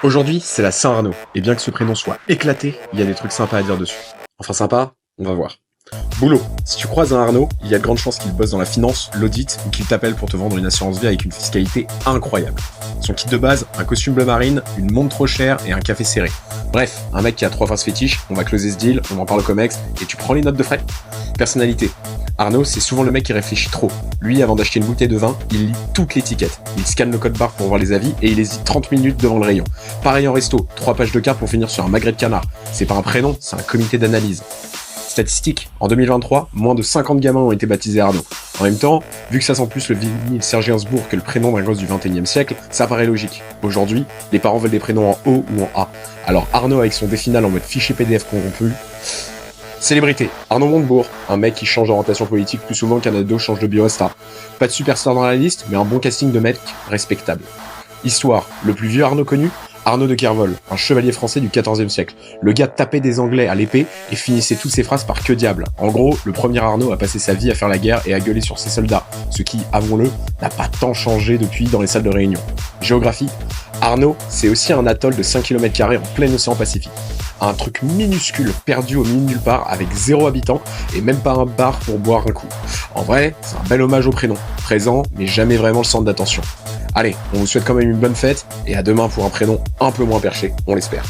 Aujourd'hui, c'est la Saint-Arnaud, et bien que ce prénom soit éclaté, il y a des trucs sympas à dire dessus. Enfin sympa, on va voir. Boulot. Si tu croises un Arnaud, il y a de grandes chances qu'il bosse dans la finance, l'audit, ou qu'il t'appelle pour te vendre une assurance vie avec une fiscalité incroyable. Son kit de base, un costume bleu marine, une montre trop chère et un café serré. Bref, un mec qui a 3 phrases fétiches, on va closer ce deal, on en parle au comex, et tu prends les notes de frais. Personnalité. Arnaud, c'est souvent le mec qui réfléchit trop. Lui, avant d'acheter une bouteille de vin, il lit toutes l'étiquette. Il scanne le code barre pour voir les avis et il hésite 30 minutes devant le rayon. Pareil en resto, 3 pages de cartes pour finir sur un magret de canard. C'est pas un prénom, c'est un comité d'analyse. Statistiques. En 2023, moins de 50 gamins ont été baptisés Arnaud. En même temps, vu que ça sent plus le vinyle Serge Gainsbourg que le prénom d'un gosse du 21e siècle, ça paraît logique. Aujourd'hui, les parents veulent des prénoms en O ou en A. Alors Arnaud avec son définal en mode fichier PDF corrompu. Célébrité. Arnaud Montebourg, un mec qui change d'orientation politique plus souvent qu'un ado change de biostar. Pas de superstar dans la liste, mais un bon casting de mec respectable. Histoire. Le plus vieux Arnaud connu, Arnaud de Kervol, un chevalier français du XIVe siècle. Le gars tapait des Anglais à l'épée et finissait toutes ses phrases par que diable. En gros, le premier Arnaud a passé sa vie à faire la guerre et à gueuler sur ses soldats, ce qui, avouons-le, n'a pas tant changé depuis dans les salles de réunion. Géographie. Arnaud, c'est aussi un atoll de 5 km² en plein océan Pacifique. Un truc minuscule perdu au milieu de nulle part avec 0 habitants et même pas un bar pour boire un coup. En vrai, c'est un bel hommage au prénom, présent mais jamais vraiment le centre d'attention. Allez, on vous souhaite quand même une bonne fête et à demain pour un prénom un peu moins perché, on l'espère.